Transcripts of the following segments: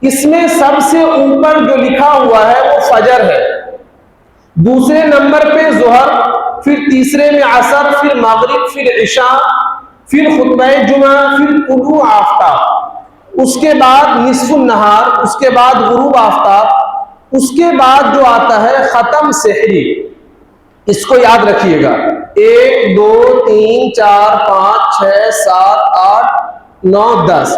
इसमें सबसे ऊपर जो लिखा हुआ है वो फजर है, दूसरे नंबर पे ज़ोहर, फिर तीसरे में असर, फिर मगरिब, फिर इशा, फिर खुतबा जुमा, फिर तुलू आफ्ताब, उसके बाद निस्फुन नहार, उसके बाद गुरूब आफ्ताब, उसके बाद जो आता है खत्म सहरी। इसको याद रखिएगा, 1 2 3 4 5 6 7 8 9 10,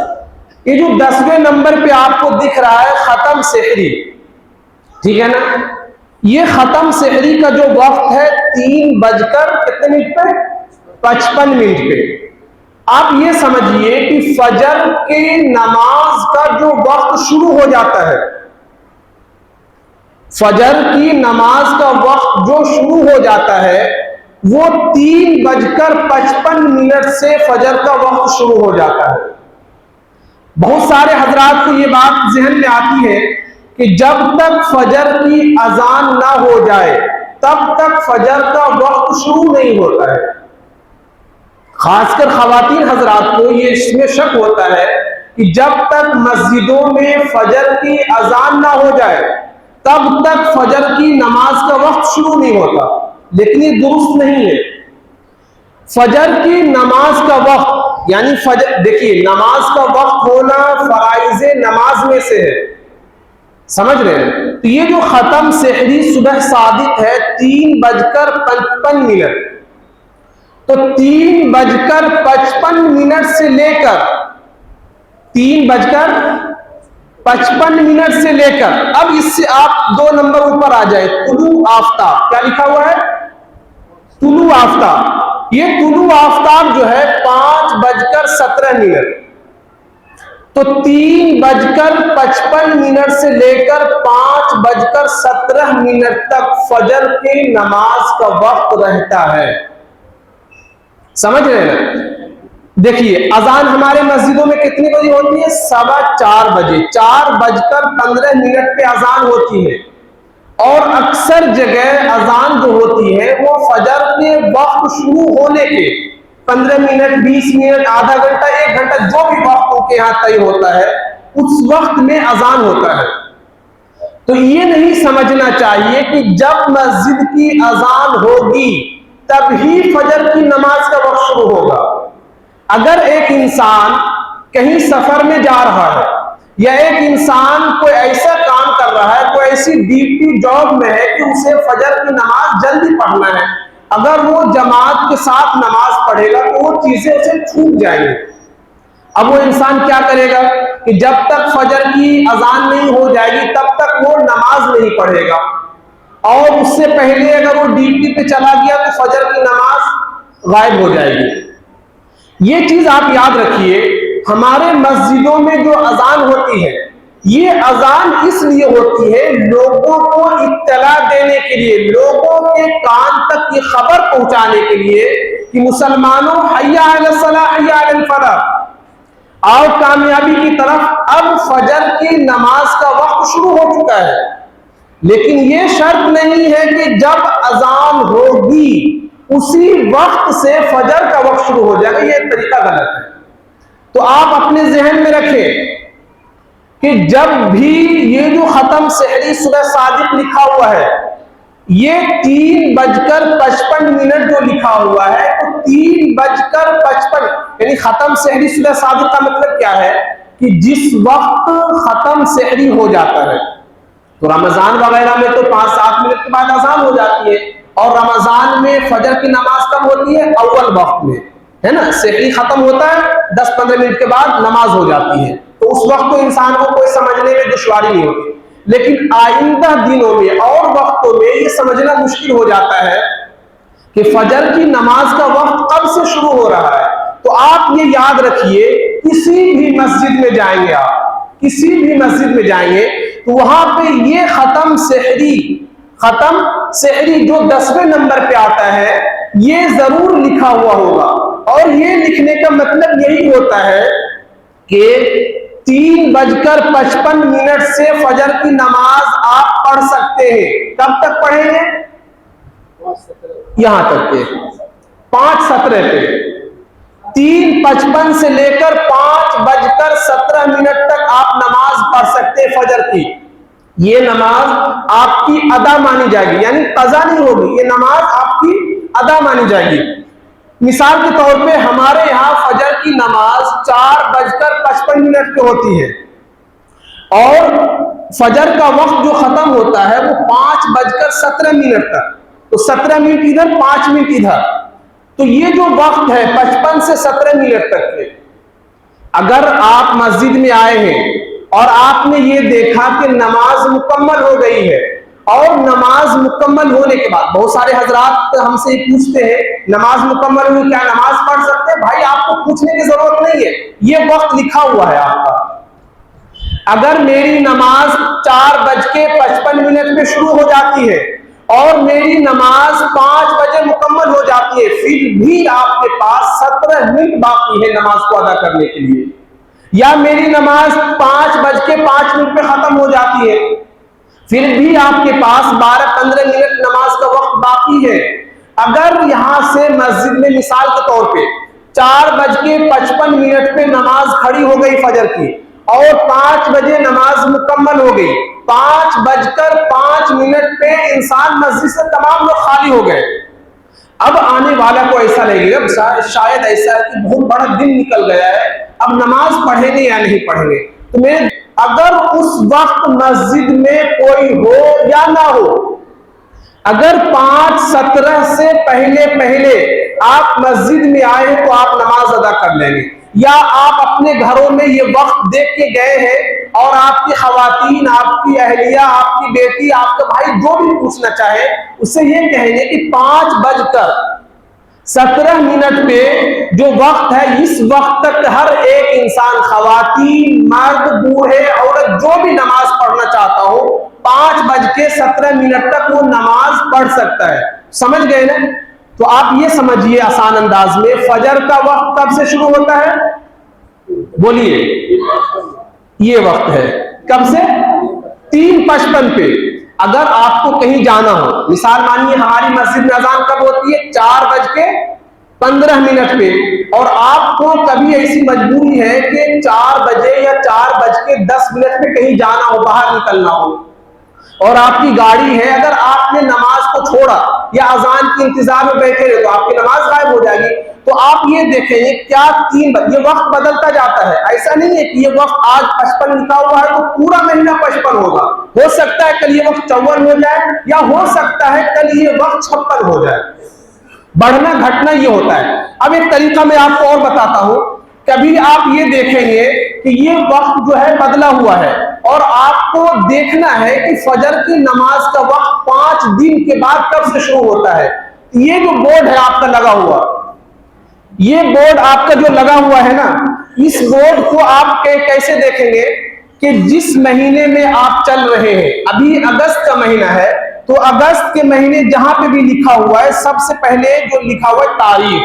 ये जो 10वें नंबर पे आपको दिख रहा है खत्म सहरी, ठीक है ना। ये खत्म सहरी का जो वक्त है 3 बजकर कितने मिनट पे, 55 मिनट पे। आप ये समझिए कि फजर के नमाज का जो वक्त शुरू हो जाता है, फजर की नमाज का वक्त जो शुरू हो जाता है वो 3 बजकर 55 मिनट से फजर का वक्त शुरू हो जाता है। बहुत सारे हजरात को ये बात जहन में आती है कि जब तक फजर की अजान ना हो जाए तब तक फजर का वक्त शुरू नहीं होता है। खासकर खवातीन हजरात को ये इसमें शक होता है कि जब तक मस्जिदों में फजर की अजान ना हो जाए तब तक फजर की नमाज का वक्त शुरू नहीं होता, लेकिन ये दुरुस्त नहीं है। फजर की नमाज का वक्त यानी फजर, देखिए नमाज का वक्त होना फराइज़े नमाज में से है, समझ रहे हैं। तो ये जो खत्म सहरी सुबह सादिक है 3 बजकर 55 मिनट, तो 3 बजकर 55 मिनट से लेकर 3 बजकर 55 मिनट से लेकर, अब इससे आप 2 नंबर ऊपर आ जाए, तुलू आफ्ताब, क्या लिखा हुआ है, तुलू आफ्ताब। ये तुलू आफ्ताब जो है 5 बजकर 17 मिनट, तो 3 बजकर 55 मिनट से लेकर 5 बजकर 17 मिनट तक फजर की नमाज का वक्त रहता है, समझ रहे हैं। देखिए अजान हमारे मस्जिदों में कितनी बजे होती है, 4:15 बजे, 4 बजकर 15 मिनट पे अजान होती है। और अक्सर जगह अजान जो होती है वो फजर के वक्त शुरू होने के 15 मिनट, 20 मिनट, आधा घंटा, 1 घंटा, जो भी वक्त उनके यहाँ तय होता है उस वक्त में अजान होता है। तो ये नहीं समझना चाहिए कि जब मस्जिद की अजान होगी तभी फजर की नमाज का वक्त शुरू होगा। अगर एक इंसान कहीं सफर में जा रहा है या एक इंसान कोई ऐसा काम कर रहा है, कोई ऐसी ड्यूटी जॉब में है कि उसे फजर की नमाज जल्दी पढ़ना है, अगर वो जमात के साथ नमाज पढ़ेगा तो वो चीजें उसे छूट जाएंगी। अब वो इंसान क्या करेगा कि जब तक फजर की अजान नहीं हो जाएगी तब तक वो नमाज नहीं पढ़ेगा, और उससे पहले अगर वो ड्यूटी पे चला गया तो फजर की नमाज गायब हो जाएगी। ये चीज आप याद रखिए, हमारे मस्जिदों में जो अजान होती है ये अजान इसलिए होती है लोगों को इत्तला देने के लिए, लोगों के कान तक ये खबर पहुंचाने के लिए कि मुसलमानों हय्या अलस सलाह हय्या अलल फलाह, आओ कामयाबी की तरफ, अब फजर की नमाज का वक्त शुरू हो चुका है। लेकिन ये शर्त नहीं है कि जब अजान होगी उसी वक्त से फजर का वक्त शुरू हो जाएगा, ये तरीका गलत है। तो आप अपने जहन में रखें कि जब भी ये जो खत्म सहरी सुबह सादिक लिखा हुआ है ये 3 बजकर 55 मिनट जो लिखा हुआ है, तो 3 बजकर 55 यानी खत्म सहरी सुबह सादिक का मतलब क्या है कि जिस वक्त खत्म सहरी हो जाता है, तो रमजान वगैरह में तो 5-7 मिनट के बाद अजान हो जाती है, और रमजान में फजर की नमाज कब होती है, अव्वल वक्त में, है ना। सहरी खत्म होता है 10-15 मिनट के बाद नमाज हो जाती है, तो उस वक्त तो इंसान को कोई समझने में दुश्वारी नहीं होती। लेकिन आइंदा दिनों में और वक्तों में ये समझना मुश्किल हो जाता है कि फजर की नमाज का वक्त कब से शुरू हो रहा है। तो आप ये याद रखिए, किसी भी मस्जिद में जाएंगे, आप किसी भी मस्जिद में जाएंगे तो वहां पे ये खत्म सहरी जो 10वें नंबर पे आता है ये जरूर लिखा हुआ होगा, और ये लिखने का मतलब यही होता है कि 3 बजकर 55 मिनट से फजर की नमाज आप पढ़ सकते हैं। कब तक पढ़ेंगे, यहां तक के 5:17 पे, 3:55 से लेकर 5 बजकर 17 मिनट तक आप नमाज पढ़ सकते बजते फजर की, ये नमाज आपकी अदा मानी जाएगी, यानी कज़ा नहीं होगी, ये नमाज आपकी अदा मानी जाएगी। मिसाल के तौर पे हमारे यहाँ फजर की नमाज 4:55 पे होती है और फजर का वक्त जो खत्म होता है वो 5:17 तक, तो 17 मिनट इधर 5 मिनट इधर, तो ये जो वक्त है 55 से 17 मिनट तक के, अगर आप मस्जिद में आए हैं और आपने ये देखा कि नमाज मुकम्मल हो गई है, और नमाज मुकम्मल होने के बाद बहुत सारे हजरात हमसे पूछते हैं नमाज मुकम्मल हुई, क्या नमाज पढ़ सकते हैं? भाई आपको पूछने की जरूरत नहीं है, ये वक्त लिखा हुआ है आपका। अगर मेरी नमाज 4:55 पे शुरू हो जाती है और मेरी नमाज 5 बजे मुकम्मल हो जाती है, फिर भी आपके पास 17 मिनट बाकी है नमाज को अदा करने के लिए, या मेरी नमाज 5:05 पे खत्म हो जाती है, फिर भी आपके पास 12-15 मिनट नमाज का वक्त बाकी है। अगर यहां से मस्जिद में मिसाल के तौर पे 4:55 पे नमाज खड़ी हो गई फजर की और 5 बजे नमाज मुकम्मल हो गई, 5:05 पे इंसान मस्जिद से तमाम लोग खाली हो गए। अब आने वाला को ऐसा लगेगा शायद ऐसा है कि बहुत बड़ा दिन निकल गया है, अब नमाज पढ़ेंगे या नहीं पढ़ेंगे। तो मेरे अगर उस वक्त मस्जिद में कोई हो या ना हो, अगर 5:17 से पहले पहले आप मस्जिद में आए तो आप नमाज अदा कर लेंगे, या आप अपने घरों में ये वक्त देख के गए हैं और आपकी खवातीन, आपकी अहलिया, आपकी बेटी, आपका भाई जो भी पूछना चाहे उससे ये कहेंगे कि 5:17 पे जो वक्त है, इस वक्त तक हर एक इंसान, खवातीन, मर्द, बूढ़े, औरत, जो भी नमाज पढ़ना चाहता हो 5:17 तक वो नमाज पढ़ सकता है। समझ गए ना? तो आप ये समझिए आसान अंदाज में, फजर का वक्त कब से शुरू होता है? बोलिए। ये वक्त है कब से? 3:55 पे। अगर आपको कहीं जाना हो, मिसाल मानिए हमारी मस्जिद में अजान कब होती है? 4:15 पे, और आपको कभी ऐसी मजबूरी है कि 4 बजे या 4:10 पे कहीं जाना हो, बाहर निकलना हो, और आपकी गाड़ी है, अगर आपने नमाज को छोड़ा या अजान के इंतजार में बैठे रहे तो आपकी नमाज गायब हो जाएगी। तो आप ये देखेंगे क्या 3 बजे, ये वक्त बदलता जाता है, ऐसा नहीं है कि ये वक्त आज 55 लिखा हुआ है तो पूरा महीना 55 होगा। हो सकता है कल ये वक्त 54 हो जाए, या हो सकता है कल ये वक्त 56 हो जाए। बढ़ना घटना ये होता है। अब एक तरीका मैं आपको और बताता हूं, कभी आप ये देखेंगे कि ये वक्त जो है बदला हुआ है और आपको देखना है कि फजर की नमाज का वक्त 5 दिन के बाद कब से शुरू होता है। ये जो बोर्ड है आपका लगा हुआ, ये बोर्ड आपका जो लगा हुआ है ना, इस बोर्ड को आप कैसे देखेंगे कि जिस महीने में आप चल रहे हैं, अभी अगस्त का महीना है, तो अगस्त के महीने जहां पे भी लिखा हुआ है सबसे पहले जो लिखा हुआ है तारीख,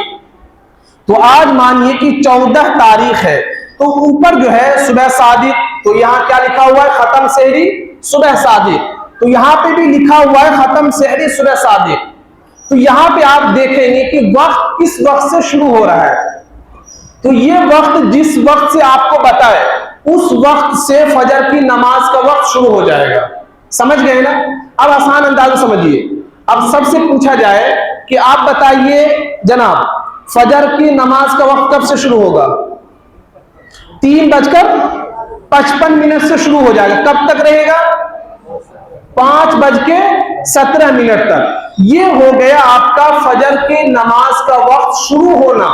तो आज मानिए कि 14 तारीख है, तो ऊपर जो है सुबह सादिक, तो यहाँ क्या लिखा हुआ है? खत्म सहरी सुबह सादिक। तो यहाँ पे भी लिखा हुआ है खत्म सहरी सुबह सादिक। तो यहाँ पे आप देखेंगे कि वक्त किस वक्त से शुरू हो रहा है। तो ये वक्त जिस वक्त से आपको बताए उस वक्त से फजर की नमाज का वक्त शुरू हो जाएगा। समझ गए ना? अब आसान अंदाज में समझिए। अब सबसे पूछा जाए कि आप बताइए जनाब, फजर की नमाज का वक्त कब से शुरू होगा? 3:55 से शुरू हो जाएगा। कब तक रहेगा? 5:17 तक। ये हो गया आपका फजर की नमाज का वक्त शुरू होना।